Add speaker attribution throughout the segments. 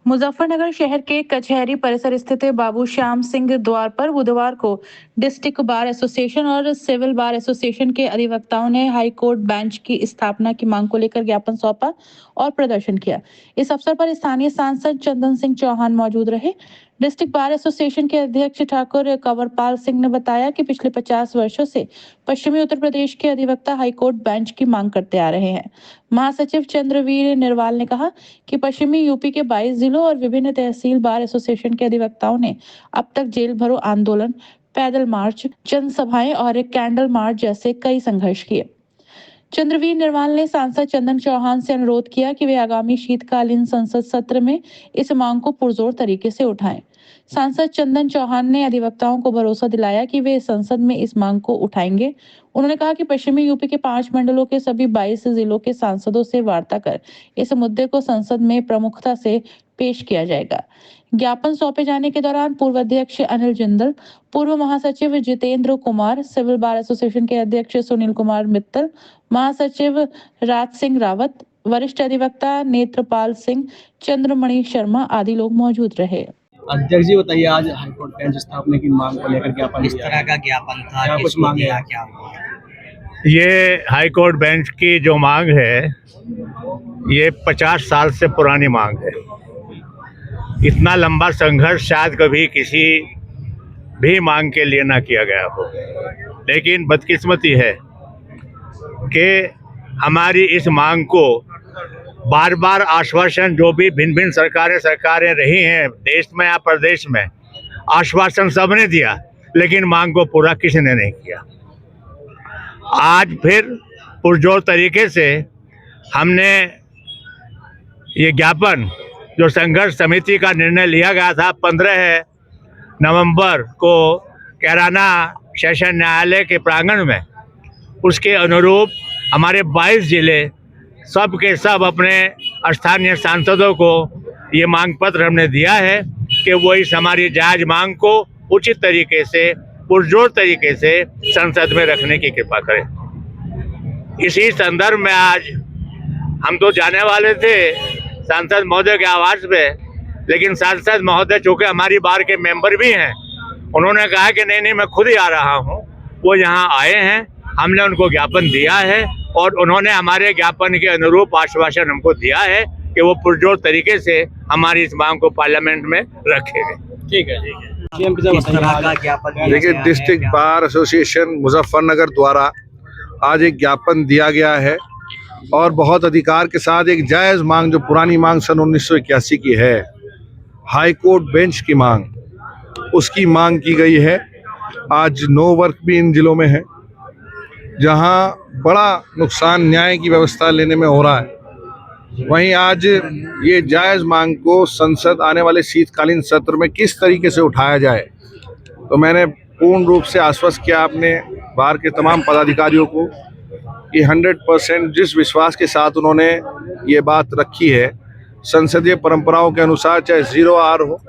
Speaker 1: मुजफ्फरनगर शहर के कचहरी परिसर स्थित बाबू श्याम सिंह द्वार पर बुधवार को डिस्ट्रिक्ट बार एसोसिएशन और सिविल बार एसोसिएशन के अधिवक्ताओं ने हाई कोर्ट बेंच की स्थापना की मांग को लेकर ज्ञापन सौंपा और प्रदर्शन किया। इस अवसर पर स्थानीय सांसद चंदन सिंह चौहान मौजूद रहे। डिस्ट्रिक्ट बार एसोसिएशन के अध्यक्ष ठाकुर कंवरपाल सिंह ने बताया कि पिछले 50 वर्षों से पश्चिमी उत्तर प्रदेश के अधिवक्ता हाईकोर्ट बेंच की मांग करते आ रहे हैं। महासचिव चंद्रवीर निर्वाल ने कहा कि पश्चिमी यूपी के 22 जिलों और विभिन्न तहसील बार एसोसिएशन के अधिवक्ताओं ने अब तक जेल भरो आंदोलन, पैदल मार्च, जनसभाएं और कैंडल मार्च जैसे कई संघर्ष किए। चंद्रवीर निर्वाल ने सांसद चंदन चौहान से अनुरोध किया कि वे आगामी शीतकालीन संसद सत्र में इस मांग को पुरजोर तरीके से उठाएं। सांसद चंदन चौहान ने अधिवक्ताओं को भरोसा दिलाया कि वे संसद में इस मांग को उठाएंगे। उन्होंने कहा कि पश्चिमी यूपी के 5 मंडलों के सभी 22 जिलों के सांसदों से वार्ता कर इस मुद्दे को संसद में प्रमुखता से पेश किया जाएगा। ज्ञापन सौंपे जाने के दौरान पूर्व अध्यक्ष अनिल जिंदल, पूर्व महासचिव Jitendra Kumar, civil bar association के अध्यक्ष सुनील कुमार मित्तल, महासचिव राज सिंह रावत, वरिष्ठ अधिवक्ता नेत्रपाल सिंह, चंद्रमणि शर्मा आदि लोग मौजूद रहे।
Speaker 2: अध्यक्ष जी बताइए, आज हाईकोर्ट बेंच स्थापना की मांग को लेकर ज्ञापन,
Speaker 3: इस तरह का ज्ञापन था,
Speaker 2: क्या कुछ मांगे?
Speaker 3: क्या
Speaker 4: ये हाईकोर्ट बेंच की जो मांग है ये 50 साल से पुरानी मांग है। इतना लंबा संघर्ष शायद कभी किसी भी मांग के लिए ना किया गया हो, लेकिन बदकिस्मती है कि हमारी इस मांग को बार बार आश्वासन, जो भी भिन्न भिन्न सरकारें रही हैं देश में या प्रदेश में, आश्वासन सबने दिया, लेकिन मांग को पूरा किसी ने नहीं किया। आज फिर पुरजोर तरीके से हमने ये ज्ञापन, जो संघर्ष समिति का निर्णय लिया गया था 15 नवंबर को कैराना सेशन न्यायालय के प्रांगण में, उसके अनुरूप हमारे 22 जिले सब के सब अपने स्थानीय सांसदों को ये मांग पत्र हमने दिया है कि वो इस हमारी जायज मांग को उचित तरीके से, पुरजोर तरीके से संसद में रखने की कृपा करें। इसी संदर्भ में आज हम तो जाने वाले थे सांसद महोदय के आवास पे, लेकिन सांसद महोदय चूँकि हमारी बार के मेंबर भी हैं, उन्होंने कहा कि नहीं मैं खुद ही आ रहा हूँ। वो यहाँ आए हैं, हमने उनको ज्ञापन दिया है और उन्होंने हमारे ज्ञापन के अनुरूप आश्वासन हमको दिया है कि वो पुरजोर तरीके से हमारी इस मांग को पार्लियामेंट में रखेंगे।
Speaker 2: ठीक है।
Speaker 3: इस तरह का ज्ञापन
Speaker 5: देखिए, डिस्ट्रिक्ट बार एसोसिएशन मुजफ्फरनगर द्वारा आज एक ज्ञापन दिया गया है और बहुत अधिकार के साथ एक जायज़ मांग, जो पुरानी मांग सन 1981 की है, हाई कोर्ट बेंच की मांग, उसकी मांग की गई है। आज नो वर्क भी इन जिलों में है, जहां बड़ा नुकसान न्याय की व्यवस्था लेने में हो रहा है। वहीं आज ये जायज़ मांग को संसद आने वाले शीतकालीन सत्र में किस तरीके से उठाया जाए, तो मैंने पूर्ण रूप से आश्वस्त किया अपने बार के तमाम पदाधिकारियों को कि 100% जिस विश्वास के साथ उन्होंने ये बात रखी है, संसदीय परंपराओं के अनुसार, चाहे 0R हो,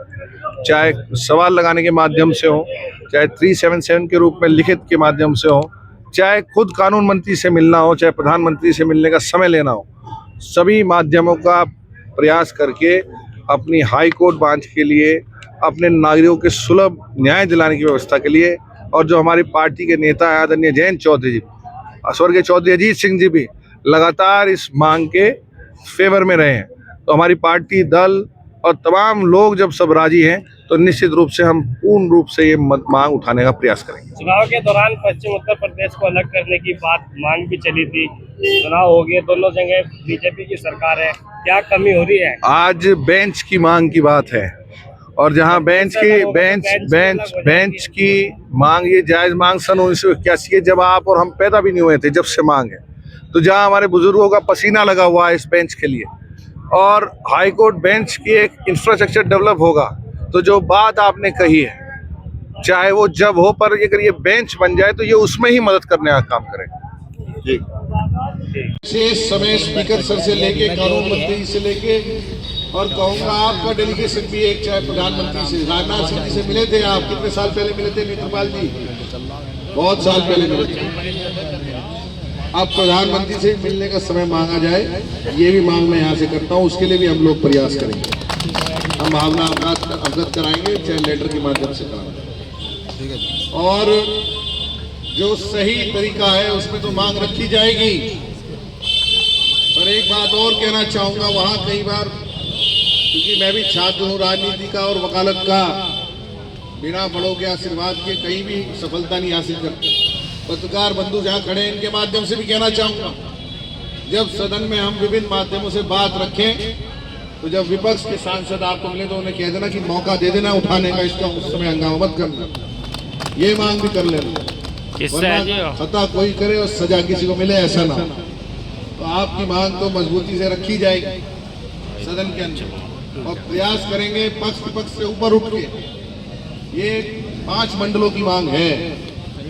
Speaker 5: चाहे सवाल लगाने के माध्यम से हो, चाहे 377 के रूप में लिखित के माध्यम से हो, चाहे खुद कानून मंत्री से मिलना हो, चाहे प्रधानमंत्री से मिलने का समय लेना हो, सभी माध्यमों का प्रयास करके अपनी हाई कोर्ट बेंच के लिए, अपने नागरिकों के सुलभ न्याय दिलाने की व्यवस्था के लिए, और जो हमारी पार्टी के नेता हैं आदरणीय जयंत चौधरी जी, स्वर्गीय चौधरी अजीत सिंह जी भी लगातार इस मांग के फेवर में रहे हैं, तो हमारी पार्टी, दल और तमाम लोग जब सब राजी हैं, तो निश्चित रूप से हम पूर्ण रूप से ये मांग उठाने का प्रयास करेंगे।
Speaker 2: चुनाव के दौरान पश्चिम उत्तर प्रदेश को अलग करने की बात, मांग भी चली थी। चुनाव हो गए, दोनों जगह बीजेपी की सरकार है, क्या कमी हो रही है? आज
Speaker 5: बेंच की मांग की बात है, और जहां बेंच की मांग, ये जायज मांग सन 1981 जब आप और हम पैदा भी नहीं हुए थे, जब से मांग है, तो जहां हमारे बुजुर्गों का पसीना लगा हुआ है इस बेंच के लिए, और हाई कोर्ट बेंच की एक इंफ्रास्ट्रक्चर डेवलप होगा, तो जो बात आपने कही है, चाहे वो जब हो, पर अगर ये बेंच बन जाए तो ये उसमें ही मदद करने का काम करें।
Speaker 6: इस समय स्पीकर सर से लेके, कानून मंत्री से लेके, और कहूँगा आपका डेलीगेशन भी एक, चाहे प्रधानमंत्री से, राजनाथ सिंह जी से मिले थे आप, कितने साल पहले मिले थे नेत्रपाल जी? बहुत साल पहले मिले थे। अब प्रधानमंत्री से मिलने का समय मांगा जाए, ये भी मांग मैं यहाँ से करता हूँ, उसके लिए भी हम लोग प्रयास करेंगे। हम भावना अवगत कराएंगे, चाहे लेटर के माध्यम से कराएंगे। और जो सही तरीका है उसमें तो मांग रखी जाएगी। पर एक बात और कहना चाहूँगा, वहाँ कई बार, क्योंकि मैं भी छात्र हूँ राजनीति का और वकालत का, बिना बड़ों के आशीर्वाद के कहीं भी सफलता नहीं हासिल करते। पत्रकार बंधु जहाँ खड़े हैं इनके माध्यम से भी कहना चाहूँगा, जब सदन में हम विभिन्न माध्यमों से बात रखें तो जब विपक्ष के सांसद आपको मिले तो उन्हें कह देना कि मौका दे देना उठाने का, इसका उस समय हंगामा मत करना, ये मांग भी कर लेना। वरना खता कोई करे और सजा किसी को मिले, ऐसा ना हो। तो आपकी मांग तो मजबूती से रखी जाएगी सदन के अंदर, और प्रयास करेंगे पक्ष विपक्ष से ऊपर उठ के। ये 5 मंडलों की मांग है,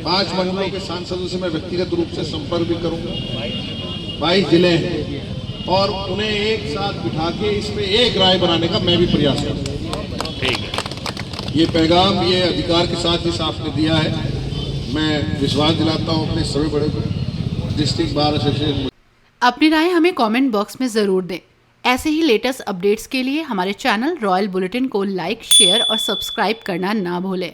Speaker 6: 5 मंडलों के सांसदों से मैं व्यक्तिगत रूप से संपर्क भी करूंगा। 22 जिले हैं और उन्हें एक साथ बिठा के इसमें एक राय बनाने का मैं भी प्रयास करूंगा।
Speaker 2: ठीक है,
Speaker 6: ये पैगाम ये अधिकार के साथ इस आपने दिया है, मैं विश्वास दिलाता हूँ अपने सभी बड़े डिस्ट्रिक्ट बार एसोसिएशन।
Speaker 7: अपनी राय हमें कमेंट बॉक्स में ज़रूर दें। ऐसे ही लेटेस्ट अपडेट्स के लिए हमारे चैनल रॉयल बुलेटिन को लाइक, शेयर और सब्सक्राइब करना ना भूलें।